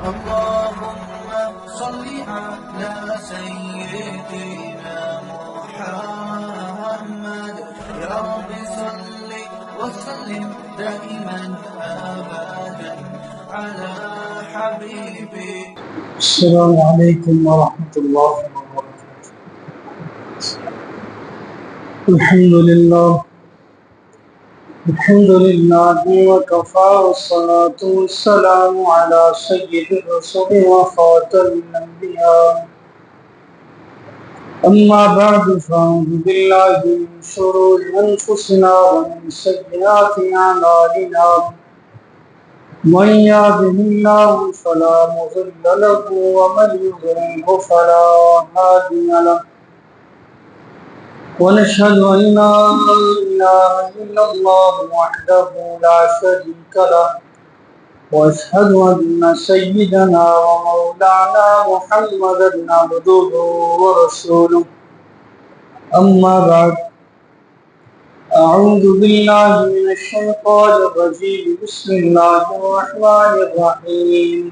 اللهم صل على سيدنا محمد يا رب صل وسلم دائما أبدا على حبيبي. السلام عليكم ورحمة الله وبركاته. الحمد لله وكفى والصلاة والسلام على سيد الرسل وخاتم الأنبياء. أما بعد فأعوذ بالله من شرور أنفسنا ومن سيئات أعمالنا. من يهده الله فلا مضل له ومن يضلل فلا هادي له. ونشهد أن لا إله إلا الله وحده لا شريك له وأشهد أن سيدنا ومولانا محمدا عبده ورسوله. أما بعد أعوذ بالله من الشيطان الرجيم بسم الله الرحمن الرحيم.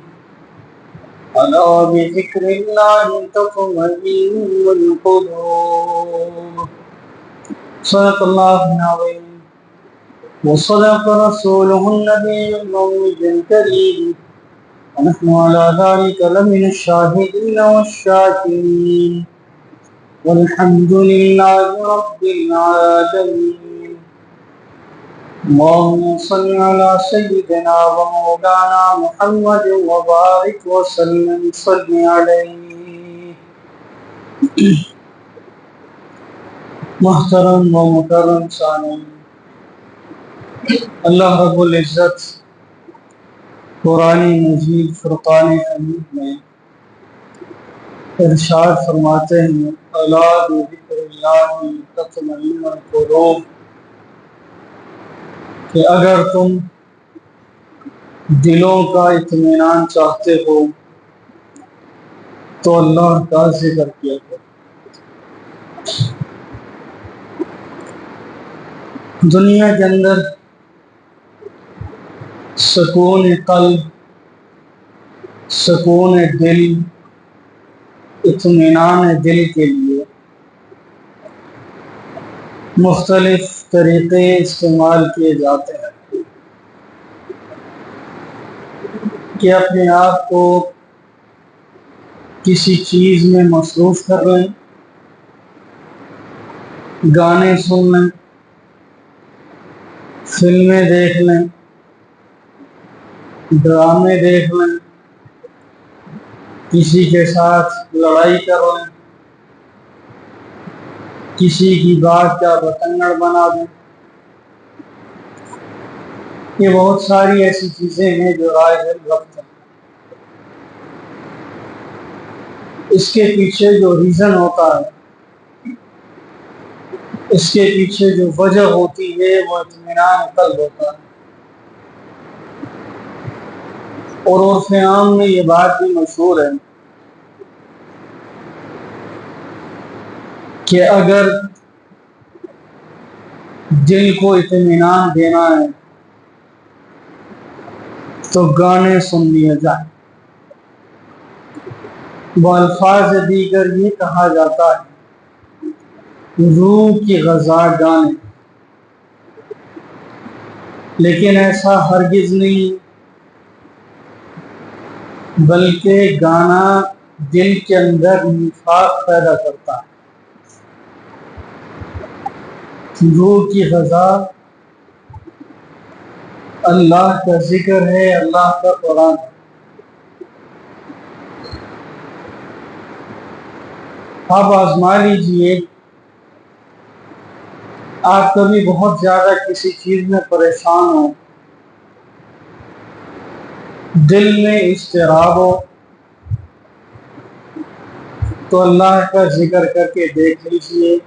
ألا بذكر الله تطمئن القلوب. صدق الله العظيم وصدق رسوله النبي الأمي الكريم ونحن على ذلك لمن الشاهدين والشاكرين والحمد لله رب العالمين. اللهم صل على سيدنا ومولانا محمد وبارك وسلم صل عليه. محترم و مکرم سامعین، اللہ رب العزت قرآن مجید فرقان حمید میں ارشاد فرماتے ہیں الا بذکر اللہ تطمئن القلوب، کہ اگر تم دلوں کا اطمینان چاہتے ہو تو اللہ کا ذکر کیا کرو۔ دنیا کے اندر سکون قلب، سکون دل، اطمینان دل کے لیے مختلف طریقے استعمال کیے جاتے ہیں کہ اپنے آپ کو کسی چیز میں مصروف کر لیں، گانے سن لیں، فلمیں دیکھ لیں، ڈرامے دیکھ لیں، کسی کے ساتھ لڑائی کر لیں، کسی کی بات کا بتنگڑ بنا دیں۔ یہ بہت ساری ایسی چیزیں ہیں جو رائج وقت ہیں۔ اس کے پیچھے جو ریزن ہوتا ہے، اس کے پیچھے جو وجہ ہوتی ہے وہ اطمینان قلب ہوتا ہے۔ اور عرف عام میں یہ بات بھی مشہور ہے کہ اگر دل کو اطمینان دینا ہے تو گانے سن لیے جائیں۔ بالفاظ دیگر یہ کہا جاتا ہے روح کی غذا گانے، لیکن ایسا ہرگز نہیں، بلکہ گانا دل کے اندر نفاق پیدا کرتا ہے۔ روح کی غذا اللہ کا ذکر ہے، اللہ کا قرآن ہے۔ آپ آزما لیجئے، آپ کبھی بہت زیادہ کسی چیز میں پریشان ہو، دل میں اضطراب ہو، تو اللہ کا ذکر کر کے دیکھ لیجئے،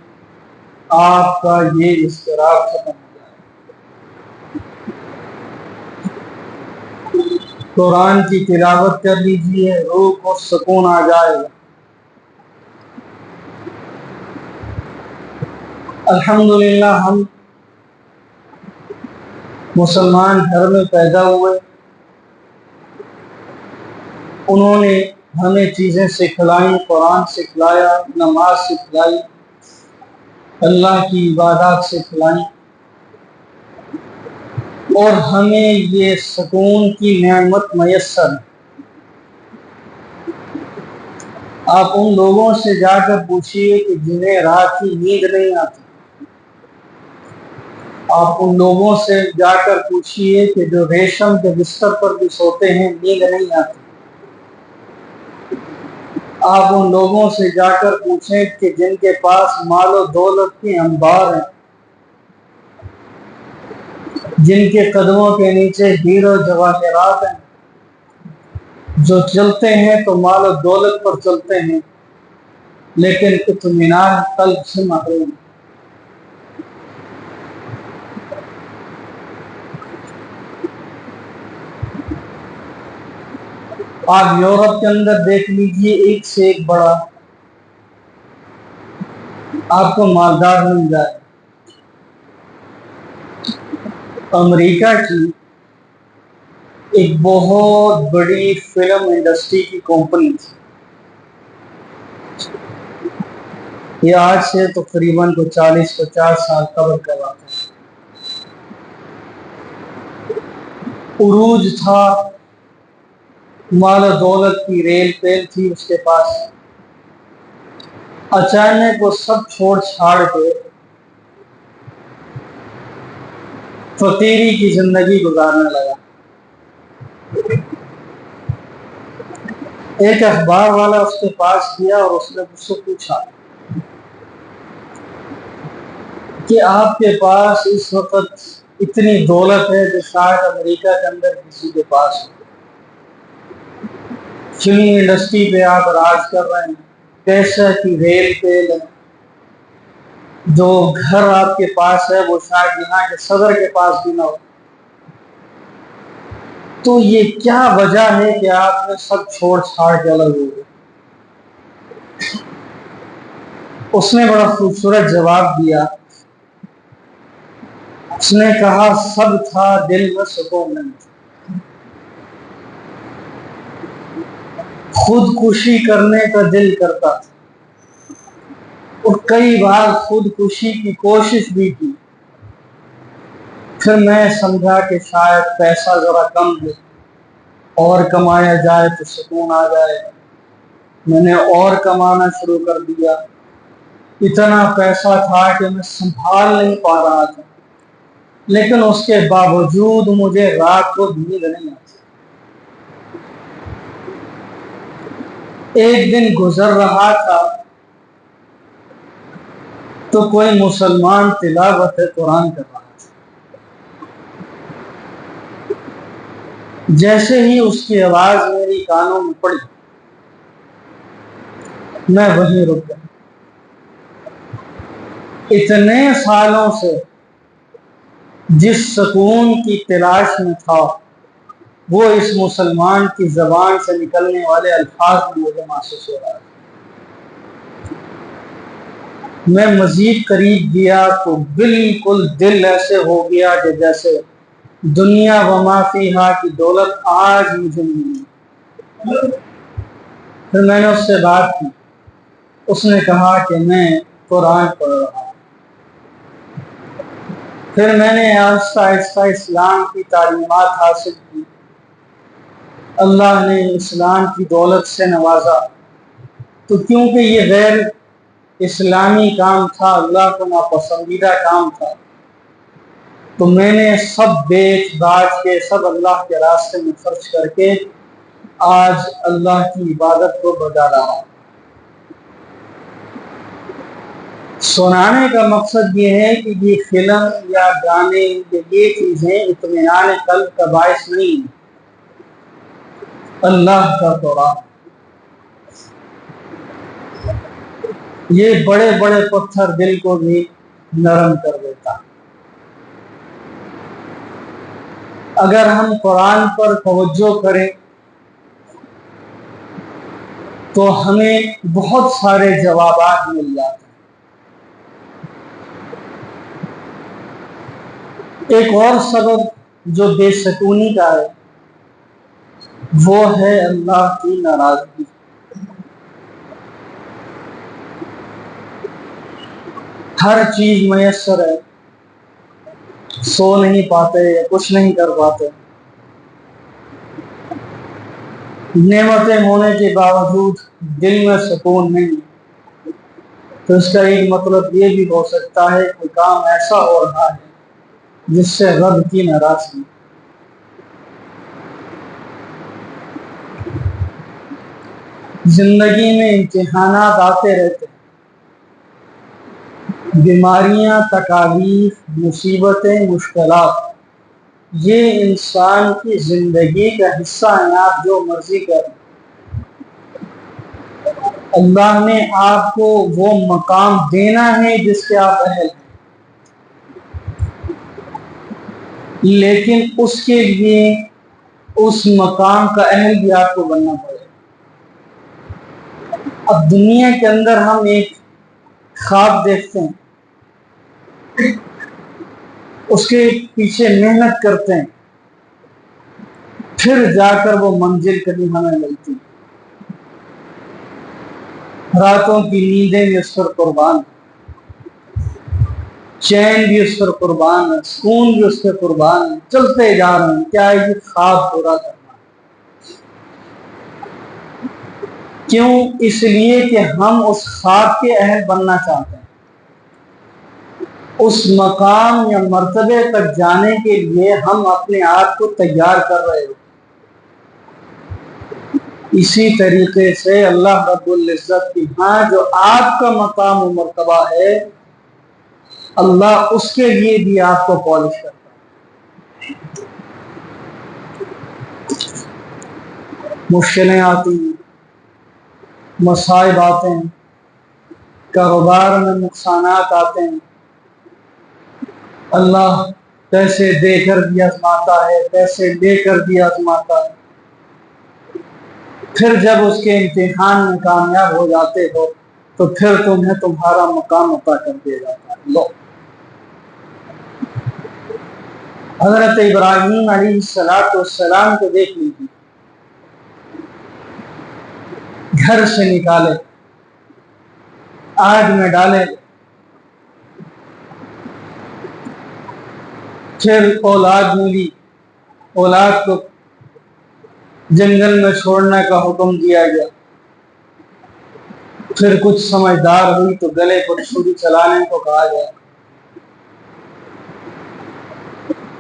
آپ کا یہ اضطراب ختم ہو جائے۔ قرآن کی تلاوت کر لیجئے، روح کو سکون آ جائے گا۔ الحمدللہ ہم مسلمان گھر میں پیدا ہوئے، انہوں نے ہمیں چیزیں سکھلائیں، قرآن سکھلایا، نماز سکھلائی، اللہ کی عبادات سکھلائیں، اور ہمیں یہ سکون کی نعمت میسر ہے۔ آپ ان لوگوں سے جا کر پوچھئے کہ جنہیں رات کی نیند نہیں آتی، آپ ان لوگوں سے جا کر پوچھئے کہ جو ریشم کے بستر پر بھی سوتے ہیں نیند نہیں آتی، آپ ان لوگوں سے جا کر پوچھیں کہ جن کے پاس مال و دولت کے انبار ہیں، جن کے قدموں کے نیچے ہیرے و جواہرات ہیں، جو چلتے ہیں تو مال و دولت پر چلتے ہیں لیکن اطمینان قلب سے محروم۔ آپ یورپ کے اندر دیکھ لیجئے، ایک سے ایک بڑا آپ کو مالدار مل جائے۔ امریکہ کی ایک بہت بڑی فلم انڈسٹری کی کمپنی تھی، یہ آج سے تقریباً 40-50 سال قبل کا واقعہ ہے۔ عروج تھا، مال و دولت کی ریل پیل تھی اس کے پاس، اچانک وہ سب چھوڑ چھاڑ کے فقیری کی زندگی گزارنے لگا۔ ایک اخبار والا اس کے پاس گیا اور اس نے مجھ سے پوچھا کہ آپ کے پاس اس وقت اتنی دولت ہے جو شاید امریکہ کے اندر کسی کے پاس ہو، فلم انڈسٹری پہ آپ راج کر رہے ہیں، پیسہ کی ریل پیل ہے، جو گھر آپ کے پاس ہے وہ شاید یہاں کے صدر کے پاس بھی نہ ہو، تو یہ کیا وجہ ہے کہ آپ نے سب چھوڑ چھاڑ کے الگ ہو گئے؟ اس نے بڑا خوبصورت جواب دیا، اس نے کہا سب تھا دل میں سکون نہیں تھا۔ خودکشی کرنے کا دل کرتا تھا اور کئی بار خودکشی کی کوشش بھی کی، پھر میں سمجھا کہ شاید پیسہ ذرا کم ہے اور کمایا جائے تو سکون آ جائے، میں نے اور کمانا شروع کر دیا، اتنا پیسہ تھا کہ میں سنبھال نہیں پا رہا تھا، لیکن اس کے باوجود مجھے رات کو نیند نہیں آتی۔ ایک دن گزر رہا تھا تو کوئی مسلمان تلاوت قرآن کر رہا تھا، جیسے ہی اس کی آواز میری کانوں میں پڑی میں وہیں رک گیا۔ اتنے سالوں سے جس سکون کی تلاش میں تھا وہ اس مسلمان کی زبان سے نکلنے والے الفاظ میں مجھے محسوس ہو رہا ہے۔ میں مزید قریب گیا تو بالکل دل ایسے ہو گیا کہ جیسے دنیا و ما فیہا کی دولت آج مجھے ملی۔ پھر میں نے اس سے بات کی، اس نے کہا کہ میں قرآن پڑھ رہا ہوں۔ پھر میں نے آہستہ آہستہ اسلام کی تعلیمات حاصل کی، اللہ نے اسلام کی دولت سے نوازا، تو کیونکہ یہ غیر اسلامی کام تھا، اللہ کو ناپسندیدہ کام تھا، تو میں نے سب بیچ باچ کے سب اللہ کے راستے میں خرچ کر کے آج اللہ کی عبادت کو بجا رہا ہوں۔ سنانے کا مقصد یہ ہے کہ یہ فلم یا گانے یا یہ چیزیں اطمینان قلب کا باعث نہیں، اللہ کا قرآن یہ بڑے بڑے پتھر دل کو بھی نرم کر دیتا۔ اگر ہم قرآن پر توجہ کریں تو ہمیں بہت سارے جوابات مل جاتے ہیں۔ ایک اور سبب جو بے سکونی کا ہے وہ ہے اللہ کی ناراضگی۔ ہر چیز میسر ہے، سو نہیں پاتے یا کچھ نہیں کر پاتے، نعمتیں ہونے کے باوجود دل میں سکون نہیں، تو اس کا ایک مطلب یہ بھی ہو سکتا ہے کہ کام ایسا ہو رہا ہے جس سے رب کی ناراضگی۔ زندگی میں امتحانات آتے رہتے ہیں، بیماریاں، تکالیف، مصیبتیں، مشکلات، یہ انسان کی زندگی کا حصہ ہیں۔ آپ جو مرضی کریں، اللہ نے آپ کو وہ مقام دینا ہے جس کے آپ اہل ہیں، لیکن اس کے لیے اس مقام کا اہل بھی آپ کو بننا پڑے۔ اب دنیا کے اندر ہم ایک خواب دیکھتے ہیں، اس کے پیچھے محنت کرتے ہیں، پھر جا کر وہ منزل کبھی ہمیں ملتی، راتوں کی نیندیں بھی اس پر قربان، چین بھی اس پر قربان ہے، سکون بھی اس پر قربان ہے، چلتے جا رہے ہیں، کیا یہ خواب پورا کرنا؟ کیوں؟ اس لیے کہ ہم اس خواب کے اہل بننا چاہتے ہیں، اس مقام یا مرتبے تک جانے کے لیے ہم اپنے آپ کو تیار کر رہے ہو۔ اسی طریقے سے اللہ رب العزت کی ہاں جو آپ کا مقام و مرتبہ ہے، اللہ اس کے لیے بھی آپ کو پالش کرتا ہے۔ مشکلیں آتی ہیں، مصائب آتے ہیں، کاروبار میں نقصانات آتے ہیں، اللہ پیسے دے کر بھی آزماتا ہے، پیسے لے کر بھی آزماتا ہے، پھر جب اس کے امتحان میں کامیاب ہو جاتے ہو تو پھر تمہیں تمہارا مقام عطا کر دیا جاتا ہے۔ لو، حضرت ابراہیم علیہ السلام کو دیکھ لیجیے، گھر سے نکالے، آگ میں ڈالے، پھر اولاد ملی، اولاد کو جنگل میں چھوڑنے کا حکم دیا گیا، پھر کچھ سمجھدار ہوئی تو گلے پر چھری چلانے کو کہا گیا۔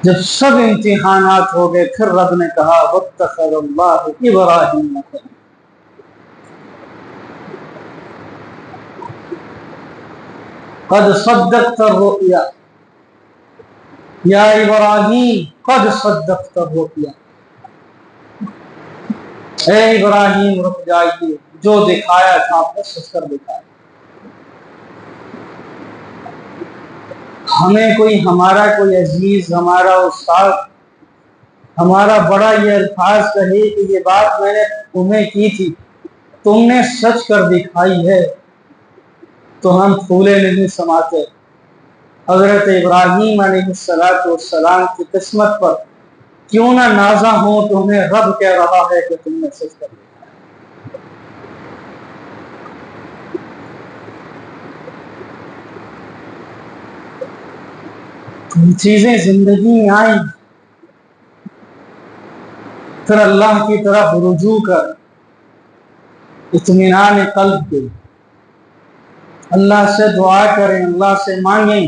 جب سب امتحانات ہو گئے پھر رب نے کہا واتخذ اللہ ابراہیم خلیلا۔ قد صدقت الرؤیا یا ابراہیم قد صدقت الرؤیا۔ اے ابراہیم رک جائیے، جو دکھایا تھا آپ نے سچ کر دکھایا۔ ہمیں ہمارا کوئی عزیز، ہمارا استاد، ہمارا بڑا یہ الفاظ کہے کہ یہ بات میں نے تمہیں کی تھی، تم نے سچ کر دکھائی ہے، تو ہم پھولے نہیں سماتے۔ حضرت ابراہیم علیہ السلام کی قسمت پر کیوں نہ نازا ہوں تو انہیں رب کہہ رہا ہے کہ تم نے سچ کر دکھایا۔ چیزیں زندگی میں آئیں، پھر اللہ کی طرف رجوع کر، اطمینان قلب کے، اللہ سے دعا کریں، اللہ سے مانگیں،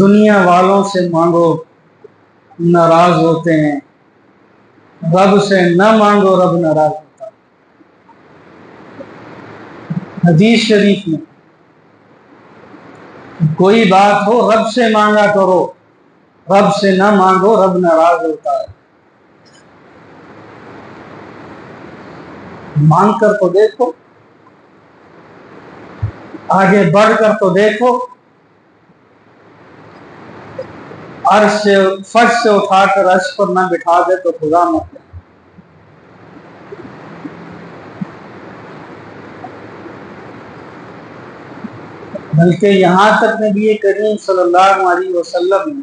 دنیا والوں سے مانگو ناراض ہوتے ہیں، رب سے نہ مانگو رب ناراض ہوتا ہے۔ حدیث شریف میں کوئی بات ہو رب سے مانگا کرو، رب سے نہ مانگو رب ناراض ہوتا ہے۔ مانگ کر تو دیکھو، آگے بڑھ کر تو دیکھو، عرش سے فرش سے اٹھا کر عرش پر نہ بٹھا دے تو خدا مت دے۔ بلکہ یہاں تک نبی کریم صلی اللہ علیہ وسلم نے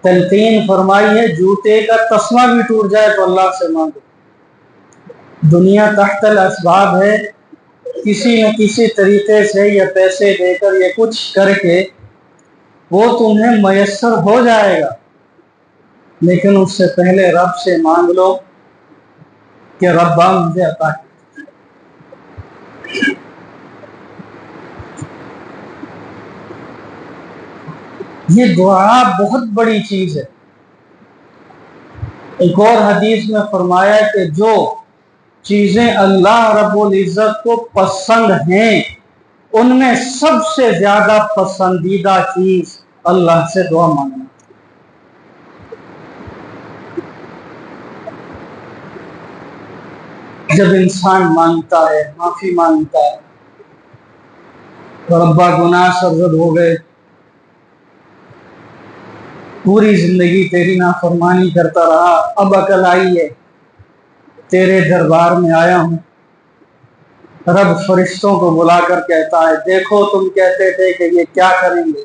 تلقین فرمائی ہے جوتے کا تسمہ بھی ٹوٹ جائے تو اللہ سے مانگو. دنیا تحت الاسباب ہے، کسی نہ کسی طریقے سے یا پیسے دے کر یا کچھ کر کے وہ تمہیں میسر ہو جائے گا، لیکن اس سے پہلے رب سے مانگ لو کہ ربا مجھے عطا کر. یہ دعا بہت بڑی چیز ہے. ایک اور حدیث میں فرمایا کہ جو چیزیں اللہ رب العزت کو پسند ہیں ان میں سب سے زیادہ پسندیدہ چیز اللہ سے دعا مانگنا. جب انسان مانگتا ہے، معافی مانگتا ہے، ربا گناہ سرزد ہو گئے، پوری زندگی تیری نافرمانی کرتا رہا، اب عقل آئی ہے، تیرے دربار میں آیا ہوں. رب فرشتوں کو بلا کر کہتا ہے دیکھو تم کہتے تھے کہ یہ کیا کریں گے،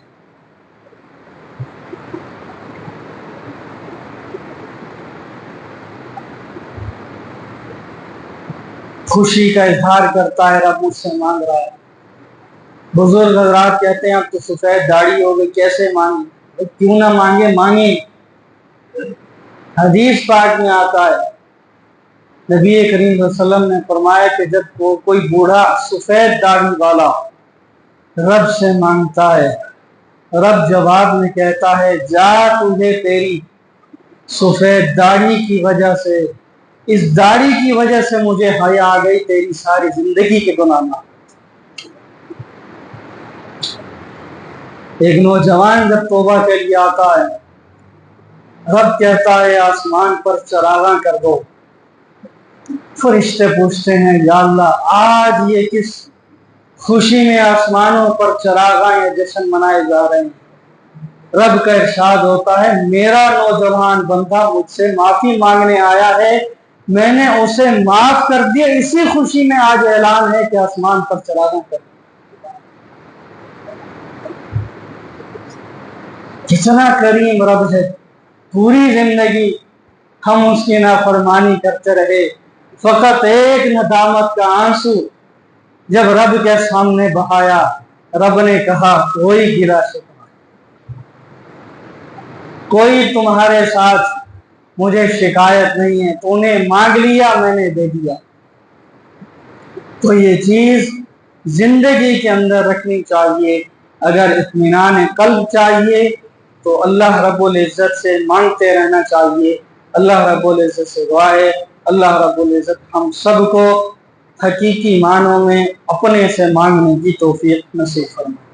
خوشی کا اظہار کرتا ہے رب مجھ سے مانگ رہا ہے. بزرگ حضرات کہتے ہیں اب تو سفید داڑھی ہو گئی کیسے مانگیں، کیوں نہ مانگے، مانگیں. حدیث پاک میں آتا ہے نبی کریم صلی اللہ علیہ وسلم نے فرمایا کہ جب کوئی بوڑھا سفید داڑھی والا رب سے مانگتا ہے، رب جواب میں کہتا ہے جا تجھے تیری سفید داڑھی کی وجہ سے، اس داڑھی کی وجہ سے مجھے حیا آ گئی، تیری ساری زندگی کے گناہ معاف. ایک نوجوان جب توبہ کے لیے آتا ہے، رب کہتا ہے آسمان پر چراغاں کر دو. فرشتے پوچھتے ہیں یا اللہ آج یہ کس خوشی میں آسمانوں پر چراغاں یا جشن منائے جا رہے ہیں. رب کا ارشاد ہوتا ہے میرا نوجوان بندہ مجھ سے معافی مانگنے آیا ہے، میں نے اسے معاف کر دیا، اسی خوشی میں آج اعلان ہے کہ آسمان پر چراغاں کر دو. کتنا کریم رب ہے. پوری زندگی ہم اس کی نافرمانی کرتے رہے، فقط ایک ندامت کا آنسو جب رب کے سامنے بہایا، رب نے کہا کوئی گرا شکوہ، کوئی تمہارے ساتھ مجھے شکایت نہیں ہے، تو نے مانگ لیا میں نے دے دیا. تو یہ چیز زندگی کے اندر رکھنی چاہیے. اگر اطمینان قلب چاہیے تو اللہ رب العزت سے مانگتے رہنا چاہیے. اللہ رب العزت سے دعا ہے اللہ رب العزت ہم سب کو حقیقی معنوں میں اپنے سے مانگنے کی توفیق نصیب فرمائے.